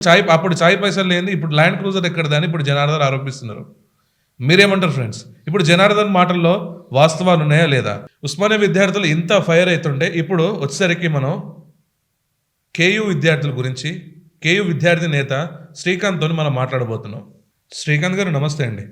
అప్పుడు చాయ్ పైసలు లేనిది ఇప్పుడు ల్యాండ్ క్రూజర్ ఎక్కడిదని ఇప్పుడు జనార్దన్ ఆరోపిస్తున్నారు. మీరేమంటారు ఫ్రెండ్స్? ఇప్పుడు జనార్దన్ మాటల్లో వాస్తవాలు ఉన్నాయా లేదా? ఉస్మానియా విద్యార్థులు ఇంత ఫైర్ అవుతుంటే ఇప్పుడు వచ్చేసరికి మనం కేయూ విద్యార్థుల గురించి, కేయూ విద్యార్థి నేత శ్రీకాంత్తో మనం మాట్లాడబోతున్నాం. శ్రీకాంత్ గారు నమస్తే అండి.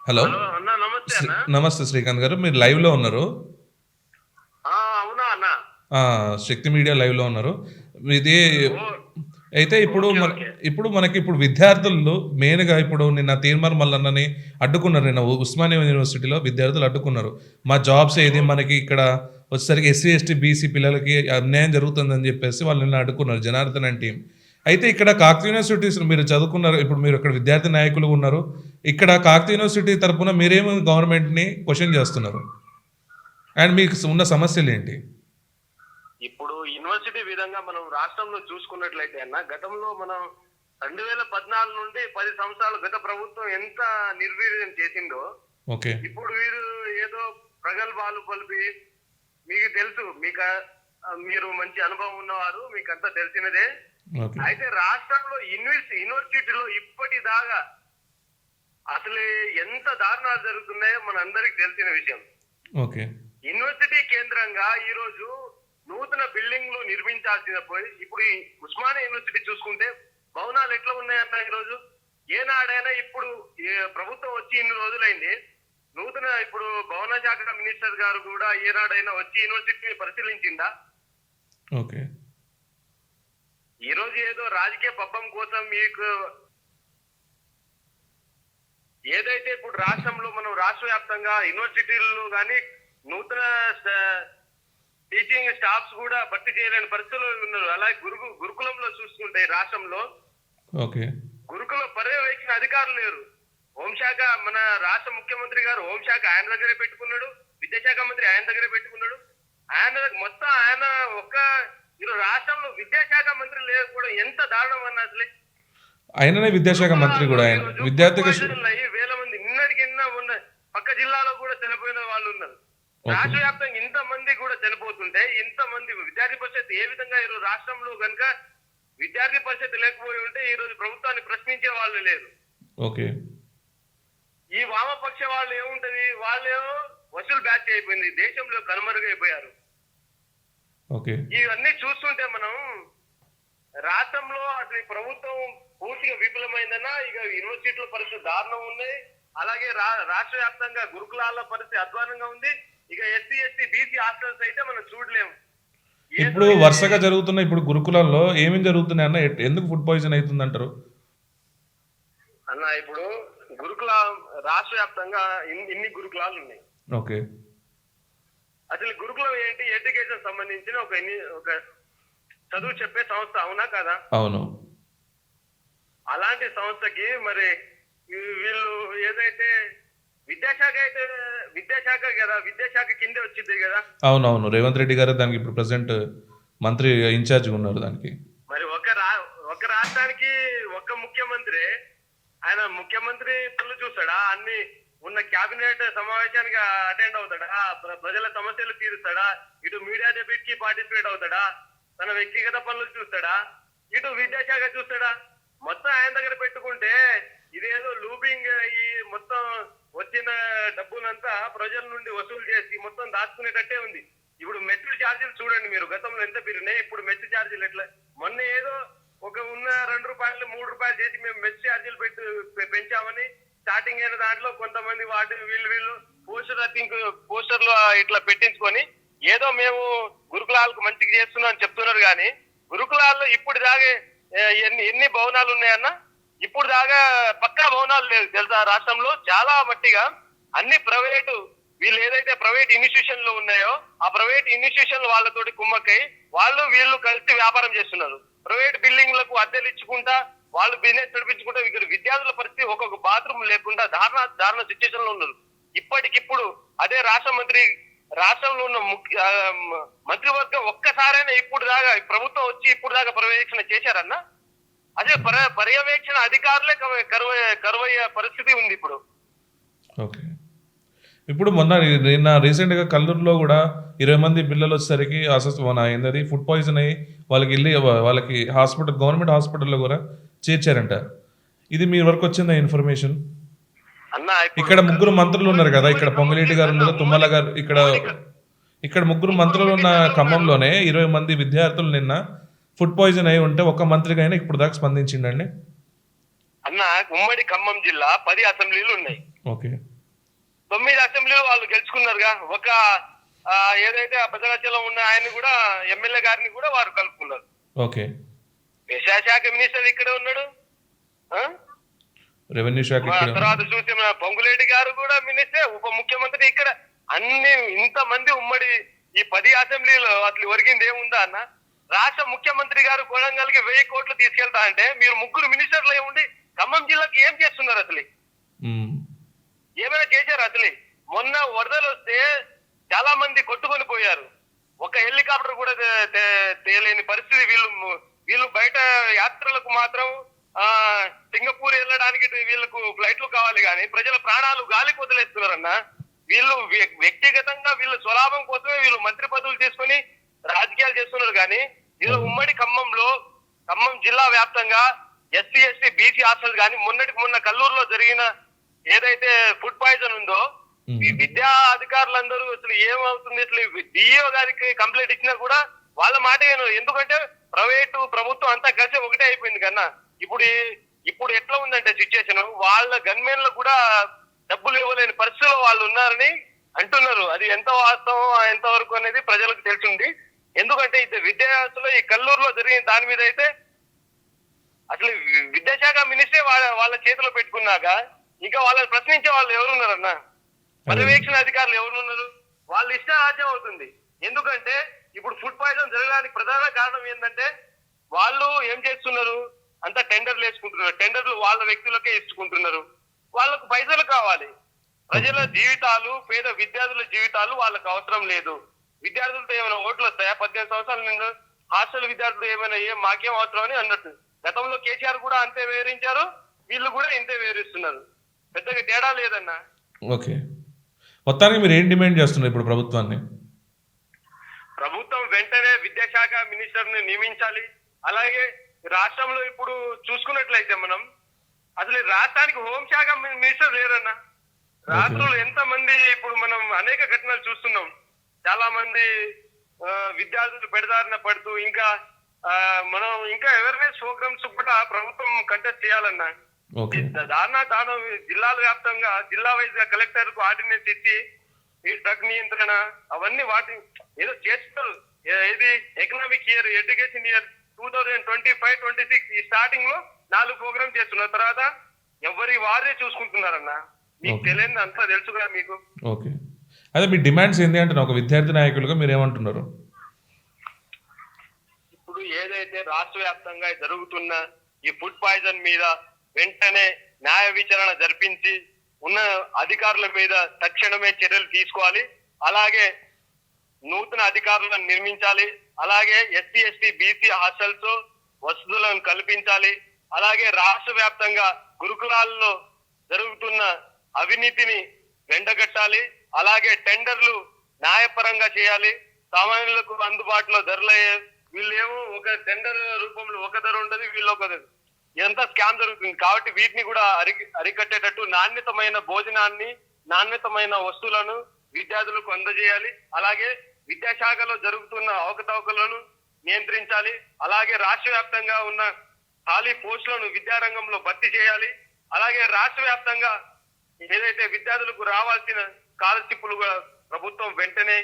హలో నమస్తే శ్రీకాంత్ గారు, మీరు లైవ్లో ఉన్నారు. అవునా అన్న? శక్తి మీడియా లైవ్లో ఉన్నారు. ఇది అయితే ఇప్పుడు మనకి విద్యార్థులు మెయిన్గా ఇప్పుడు నిన్న తీర్మార్ మల్లన్నని అడ్డుకున్నారు. నిన్న ఉస్మానియా యూనివర్సిటీలో విద్యార్థులు అడ్డుకున్నారు. మా జాబ్స్ ఏది, మనకి ఇక్కడ వచ్చేసరికి ఎస్సీ ఎస్టీ బీసీ పిల్లలకి అన్యాయం జరుగుతుందని చెప్పేసి వాళ్ళు నిన్న అడ్డుకున్నారు జనార్దన్ అండ్ టీం. అయితే ఇక్కడ కాకతీయ యూనివర్సిటీస్ మీరు చదువుకున్నారు, ఇప్పుడు మీరు ఇక్కడ విద్యార్థి నాయకులు ఉన్నారు. ఇక్కడ కాకతీయ యూనివర్సిటీ తరఫున మీరేమో గవర్నమెంట్ని క్వశ్చన్ చేస్తున్నారు అండ్ మీకు ఉన్న సమస్యలు ఏంటి? ఇప్పుడు యూనివర్సిటీ విధంగా మనం రాష్ట్రంలో చూసుకున్నట్లయితే అన్న, గతంలో మనం 2014 నుండి 10 సంవత్సరాలు గత ప్రభుత్వం ఎంత నిర్వీర్యం చేసిందో, ఇప్పుడు వీరు ఏదో ప్రగల్భాలు పలిపి, మీకు తెలుసు, మీరు మంచి అనుభవం ఉన్నవారు, మీకు అంతా తెలిసినదే. అయితే రాష్ట్రంలో యూనివర్సిటీలో ఇప్పటిదాకా అసలు ఎంత దారుణాలు జరుగుతున్నాయో మన అందరికి తెలిసిన విషయం. యూనివర్సిటీ కేంద్రంగా ఈ రోజు నూతన బిల్డింగ్లు నిర్మించాల్సిన పోయి ఇప్పుడు ఉస్మానియా యూనివర్సిటీ చూసుకుంటే భవనాలు ఎట్లా ఉన్నాయన్న ఈరోజు. ఏనాడైనా ఇప్పుడు ప్రభుత్వం వచ్చి ఇన్ని రోజులైంది, నూతన ఇప్పుడు భవన శాఖ మినిస్టర్ గారు కూడా ఏనాడైనా వచ్చి యూనివర్సిటీని పరిశీలించిందా? ఈ రోజు ఏదో రాజకీయ పబ్బం కోసం మీకు ఏదైతే ఇప్పుడు రాష్ట్రంలో మనం రాష్ట్ర వ్యాప్తంగా యూనివర్సిటీల్లో కానీ నూతన టీచింగ్ స్టాఫ్స్ కూడా భర్తీ చేయలేని పరిస్థితుల్లో ఉన్నారు. అలాగే గురుకులంలో చూసుకుంటే రాష్ట్రంలో గురుకుల పర్యవేక్షణ అధికారులు లేరు. హోంశాఖ, మన రాష్ట్ర ముఖ్యమంత్రి గారు హోంశాఖ ఆయన దగ్గరే పెట్టుకున్నాడు, విద్యాశాఖ మంత్రి ఆయన దగ్గరే పెట్టుకున్నాడు. ఆయన ఒక్క రాష్ట్రంలో విద్యాశాఖ మంత్రి లేకపోవడం ఎంత దారుణం అన్న. అసలే ఆయననే విద్యాశాఖ మంత్రి కూడా, ఆయన విద్యార్థి వేల మంది నిన్నటికి ఉన్న పక్క జిల్లాలో కూడా చనిపోయిన వాళ్ళు ఉన్నారు. రాష్ట్ర వ్యాప్తంగా ఇంత మంది కూడా చనిపోతుంటే, ఇంత మంది విద్యార్థి పరిషత్ ఏ విధంగా ఈరోజు రాష్ట్రంలో కనుక విద్యార్థి పరిషత్ లేకపోయి ఉంటే ఈ రోజు ప్రభుత్వాన్ని ప్రశ్నించే వాళ్ళు లేరు. ఈ వామపక్ష వాళ్ళు ఏముంటది, వాళ్ళేమో వసూలు బ్యాచ్ అయిపోయింది, దేశంలో కనుమరుగైపోయారు. ఇవన్నీ చూస్తుంటే మనం రాష్ట్రంలో అసలు ప్రభుత్వం పూర్తిగా విఫలమైందన్నా. ఇక యూనివర్సిటీల పరిస్థితి దారుణం ఉన్నాయి. అలాగే రాష్ట్ర వ్యాప్తంగా గురుకులాల పరిస్థితి అధ్వానంగా ఉంది. ఇక ఎస్సీ ఎస్టీ బీసీ హాస్టల్స్ అయితే మనం చూడలేము. ఇప్పుడు వరుసగా జరుగుతున్న ఇప్పుడు గురుకులాల్లో ఏమేమి జరుగుతున్నాయి అన్న? ఎందుకు ఫుడ్ పాయిజన్ అవుతుంది అంటారు అన్న? ఇప్పుడు గురుకుల రాష్ట్ర వ్యాప్తంగా ఇన్ని గురుకులాలు ఉన్నాయి. అసలు గురుకులం ఏంటి? ఎడ్యుకేషన్ సంబంధించిన ఒక చదువు చెప్పే సంస్థ, అవునా కదా? అవును. అలాంటి సంస్థకి మరి వీళ్ళు ఏదైతే విద్యాశాఖ అయితే విద్యాశాఖ కదా, విద్యాశాఖ కిందే వచ్చింది కదా. అవునవును, రేవంత్ రెడ్డి గారు దానికి ఇప్పుడు ప్రెసెంట్ మంత్రి ఇన్ఛార్జ్ ఉన్నారు దానికి. మరి ఒక రాష్ట్రానికి ఒక ముఖ్యమంత్రి, ఆయన ముఖ్యమంత్రి పనులు చూస్తాడా? అన్ని ఉన్న క్యాబినెట్ సమావేశానికి అటెండ్ అవుతాడా? ప్రజల సమస్యలు తీరుస్తాడా? ఇటు మీడియా డిబేట్ కి పార్టిసిపేట్ అవుతాడా? తన వ్యక్తిగత పనులు చూస్తాడా? ఇటు విద్యాశాఖ చూస్తాడా? మొత్తం ఆయన దగ్గర పెట్టుకుంటే ఇదేదో లూబింగ్ అయ్యి మొత్తం వచ్చిన డబ్బులంతా ప్రజల నుండి వసూలు చేసి మొత్తం దాచుకునేటట్టే ఉంది. ఇప్పుడు మెట్రో ఛార్జీలు చూడండి మీరు, గతంలో ఎంత పెరిగినాయి, ఇప్పుడు మెట్రో ఛార్జీలు ఎట్లా. మొన్న ఏదో ఉన్న 2 రూపాయలు 3 రూపాయలు చేసి మేము మెట్రో ఛార్జీలు పెంచామని స్టార్టింగ్ అయిన దాంట్లో కొంతమంది వీళ్ళు పోస్టర్లు ఇట్లా పెట్టించుకొని ఏదో మేము గురుకులాలకు మంచిగా చేస్తున్నాం అని చెప్తున్నారు. కానీ గురుకులాల్లో ఇప్పుడు దాకా ఎన్ని భవనాలు ఉన్నాయన్న? ఇప్పుడు దాకా పక్కా భవనాలు లేదు తెలుసా రాష్ట్రంలో. చాలా మట్టిగా అన్ని ప్రైవేటు, వీళ్ళు ఏదైతే ప్రైవేట్ ఇన్స్టిట్యూషన్లు ఉన్నాయో ఆ ప్రైవేట్ ఇన్స్టిట్యూషన్లు వాళ్ళతోటి కుమ్మక్కై వీళ్ళు కలిసి వ్యాపారం చేస్తున్నారు. ప్రైవేట్ బిల్డింగ్లకు అద్దెలు ఇచ్చుకుంటా వాళ్ళు బిజినెస్ నడిపించుకుంటా ఇక్కడ విద్యార్థుల పరిస్థితి ఒక్కొక్క బాత్రూమ్ లేకుండా దారుణ సిచ్యువేషన్ లో ఉన్నారు. ఇప్పటికిప్పుడు అదే రాష్ట్రంలో ఉన్న మంత్రివర్గం ఒక్కసారైనా ఇప్పుడు దాకా ప్రభుత్వం వచ్చి ఇప్పుడు దాకా పర్యవేక్షణ చేశారన్నా? అదే పర్యవేక్షణ అధికారులే కరువయ్యే పరిస్థితి ఉంది ఇప్పుడు. ఇప్పుడు నిన్న రీసెంట్గా కల్లూరులో కూడా 20 మంది పిల్లలు వచ్చేసరికి ఏంటది ఫుడ్ పాయిజన్ అయ్యి వాళ్ళకి హాస్పిటల్ గవర్నమెంట్ హాస్పిటల్లో కూడా చేర్చారంట. ఇది మీ వరకు వచ్చిందా ఇన్ఫర్మేషన్? అన్న ఇక్కడ ముగ్గురు మంత్రులు ఉన్నారు కదా, ఇక్కడ పొంగులేటి గారు ఉన్నారు, తుమ్మల గారు, ఇక్కడ ముగ్గురు మంత్రులు ఉన్న ఖమ్మంలోనే 20 మంది విద్యార్థులు నిన్న ఫుడ్ పాయిజన్ అయి ఉంటే ఒక్క మంత్రికైనా ఇప్పుడు దాకా స్పందించిండండి. అన్న ఉమ్మడి ఖమ్మం జిల్లా 10 అసెంబ్లీలు ఉన్నాయి. ఓకే, 9 అసెంబ్లీలు వాళ్ళు గెలుచుకున్నారుగా. ఒక ఏదైతే భద్రాచలం ఉన్న ఆయన్ని కూడా ఎమ్మెల్యే గారిని కూడా వారు కలుపుకున్నారు. ఓకే, విద్యాశాఖ మినిస్టర్ ఇక్కడే ఉన్నాడు, రెవెన్యూ శాఖ తర్వాత చూసిన పొంగులేటి గారు కూడా మినిస్టర్, ఉప ముఖ్యమంత్రి ఇక్కడ అన్ని ఇంతమంది ఉమ్మడి ఈ 10 అసెంబ్లీలో అసలు ఒరిగింది ఏముందా అన్న? రాష్ట్ర ముఖ్యమంత్రి గారు కొడంగల్కి 1000 కోట్లు తీసుకెళ్తా అంటే మీరు ముగ్గురు మినిస్టర్లు ఉండి ఖమ్మం జిల్లాకి ఏం చేస్తున్నారు? అసలు ఏమైనా చేశారు? అసలు మొన్న వరదలు వస్తే చాలా మంది కొట్టుకొని పోయారు. ఒక హెలికాప్టర్ కూడా తేలేని పరిస్థితి. వీళ్ళు బయట యాత్రలకు మాత్రం సింగపూర్ వెళ్ళడానికి వీళ్ళకు ఫ్లైట్లు కావాలి, కానీ ప్రజల ప్రాణాలు గాలికి వదిలేస్తున్నారన్న. వీళ్ళు వ్యక్తిగతంగా వీళ్ళు స్వలాభం కోసమే వీళ్ళు మంత్రి పదవులు తీసుకొని రాజకీయాలు చేస్తున్నారు. కానీ వీళ్ళు ఉమ్మడి ఖమ్మం జిల్లా వ్యాప్తంగా ఎస్సీ ఎస్టీ బీసీ హాస్టల్ కానీ మొన్న కల్లూరులో జరిగిన ఏదైతే ఫుడ్ పాయిజన్ ఉందో, ఈ విద్యా అధికారులందరూ అసలు ఏమవుతుంది, అసలు డిఈఓ గారికి కంప్లైంట్ ఇచ్చినా కూడా వాళ్ళ మాట ఎందుకంటే ప్రైవేటు ప్రభుత్వం అంతా కలిసి ఒకటే అయిపోయింది కన్నా. ఇప్పుడు ఎట్లా ఉందంటే సిచ్యువేషన్, వాళ్ళ గన్మెన్లు కూడా డబ్బులు ఇవ్వలేని పరిస్థితిలో వాళ్ళు ఉన్నారని అంటున్నారు. అది ఎంత వాస్తవం ఎంత వరకు అనేది ప్రజలకు తెలిసింది. ఎందుకంటే విద్యార్థులు ఈ కల్లూరులో జరిగిన దాని మీద అయితే అసలు విద్యాశాఖ మినిస్టరే వాళ్ళ చేతిలో పెట్టుకున్నాక ఇంకా వాళ్ళని ప్రశ్నించే వాళ్ళు ఎవరున్నారన్న? పర్యవేక్షణ అధికారులు ఎవరున్నారు? వాళ్ళ ఇష్టరాజ్యం అవుతుంది. ఎందుకంటే ఇప్పుడు ఫుడ్ పాయిజన్ జరగడానికి ప్రధాన కారణం ఏంటంటే వాళ్ళు ఏం చేస్తున్నారు, అంతా టెండర్లు వేసుకుంటున్నారు. టెండర్లు వాళ్ళ వ్యక్తులకే ఇచ్చుకుంటున్నారు. వాళ్ళకు పైసలు కావాలి. ప్రజల జీవితాలు, పేద విద్యార్థుల జీవితాలు వాళ్ళకు అవసరం లేదు. విద్యార్థులతో ఏమైనా ఓట్లు వస్తాయా? 18 సంవత్సరాల నిండు హాస్టల్ విద్యార్థులు ఏమైనా మాకేం అవసరం అని అన్నట్టు. గతంలో కేసీఆర్ కూడా అంతే వివరించారు, వీళ్ళు కూడా ఇంతే వివరిస్తున్నారు. పెద్దగా తేడా లేదన్నా. ఓకే, మొత్తానికి మీరు ఏం డిమాండ్ చేస్తున్నారు ఇప్పుడు ప్రభుత్వాన్ని? ప్రభుత్వం వెంటనే విద్యాశాఖ మినిస్టర్ ని నియమించాలి. అలాగే రాష్ట్రంలో ఇప్పుడు చూసుకున్నట్లయితే మనం అసలు రాష్ట్రానికి హోంశాఖ మినిస్టర్ లేరన్నా. రాష్ట్రంలో ఎంత మంది ఇప్పుడు మనం అనేక ఘటనలు చూస్తున్నాం. చాలా మంది విద్యార్థులు పెడదారిన పడుతూ ఇంకా మనం ఇంకా అవేర్నెస్ ప్రోగ్రామ్స్ కూడా ప్రభుత్వం కండక్ట్ చేయాలన్నా. దానం జిల్లాల వ్యాప్తంగా జిల్లా వైజ్ గా కలెక్టర్ కు ఆర్డినెన్స్ ఇచ్చి ఈ డ్రగ్ నియంత్రణ అవన్నీ వాటి ఏదో చేస్తున్నారు. ఇది ఎకనామిక్ ఇయర్, ఎడ్యుకేషన్ ఇయర్ 2025-26 ఈ స్టార్టింగ్ లో 4 ప్రోగ్రామ్ చేస్తున్నారు. తర్వాత ఎవరి వారే చూసుకుంటున్నారన్న. మీకు తెలియదు అంతా తెలుసుగా మీకు. ఓకే, అదే మీ డిమాండ్స్ ఏంటి అంటే ఒక విద్యార్థి నాయకులుగా మీరు ఏమంటున్నారు? ఇప్పుడు ఏదైతే రాష్ట్ర వ్యాప్తంగా జరుగుతున్న ఈ ఫుడ్ పాయిజన్ మీద వెంటనే న్యాయ విచారణ జరిపించి ఉన్న అధికారుల మీద తక్షణమే చర్యలు తీసుకోవాలి. అలాగే నూతన అధికారులను నిర్మించాలి. అలాగే ఎస్సీ ఎస్టీ బీసీ హాస్టల్స్ వసతులను కల్పించాలి. అలాగే రాష్ట్ర వ్యాప్తంగా గురుకులాల్లో జరుగుతున్న అవినీతిని వెంటగట్టాలి. అలాగే టెండర్లు న్యాయపరంగా చేయాలి. సామాన్యులకు అందుబాటులో ధరలయ్యే, వీళ్ళేమో ఒక టెండర్ రూపంలో ఒక ధర ఉండదు, వీళ్ళు ఒక ధర, ఎంత స్కామ్ జరుగుతుంది. కాబట్టి వీటిని కూడా అరికట్టేటట్టు నాణ్యతమైన భోజనాన్ని, నాణ్యతమైన వస్తువులను విద్యార్థులకు అందజేయాలి. అలాగే విద్యాశాఖలో జరుగుతున్న అవకతవకలను నియంత్రించాలి. అలాగే రాష్ట్ర వ్యాప్తంగా ఉన్న ఖాళీ పోస్టులను విద్యారంగంలో భర్తీ చేయాలి. అలాగే రాష్ట్ర వ్యాప్తంగా ఏదైతే విద్యార్థులకు రావాల్సిన స్కాలర్షిప్లు కూడా ప్రభుత్వం వెంటనే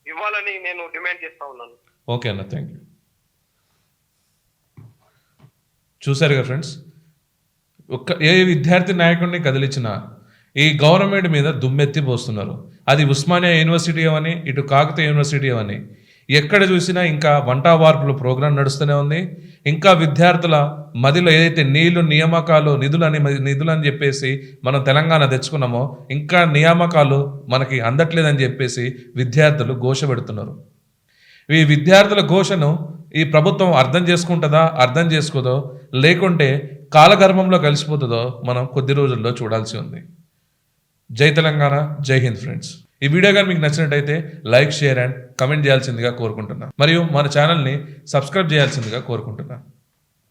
ఇవ్వాలని నేను డిమాండ్ చేస్తా ఉన్నాను. ఓకే అన్న, థ్యాంక్ యూ. చూసారుగా ఫ్రెండ్స్, ఏ విద్యార్థి నాయకుడిని కదిలించినా ఈ గవర్నమెంట్ మీద దుమ్మెత్తి పోస్తున్నారు. అది ఉస్మానియా యూనివర్సిటీ అవని, ఇటు కాకతీయ యూనివర్సిటీ అవని, ఎక్కడ చూసినా ఇంకా వంట వార్పులు ప్రోగ్రాం నడుస్తూనే ఉంది. ఇంకా విద్యార్థుల మదిలో ఏదైతే నీళ్లు, నియామకాలు, నిధులని చెప్పేసి మనం తెలంగాణ తెచ్చుకున్నామో ఇంకా నియామకాలు మనకి అందట్లేదని చెప్పేసి విద్యార్థులు ఘోష పెడుతున్నారు. ఈ విద్యార్థుల ఘోషను ఈ ప్రభుత్వం అర్థం చేసుకుంటుందా, అర్థం చేసుకోదో, లేకుంటే కాలగర్భంలో కలిసిపోతుందో మనం కొద్ది రోజుల్లో చూడాల్సి ఉంది. జై తెలంగాణ, జై హింద్ ఫ్రెండ్స్. ఈ వీడియో కానీ మీకు నచ్చినట్టయితే లైక్, షేర్ అండ్ కమెంట్ చేయాల్సిందిగా కోరుకుంటున్నా. మరియు మన ఛానల్ని సబ్స్క్రైబ్ చేయాల్సిందిగా కోరుకుంటున్నా.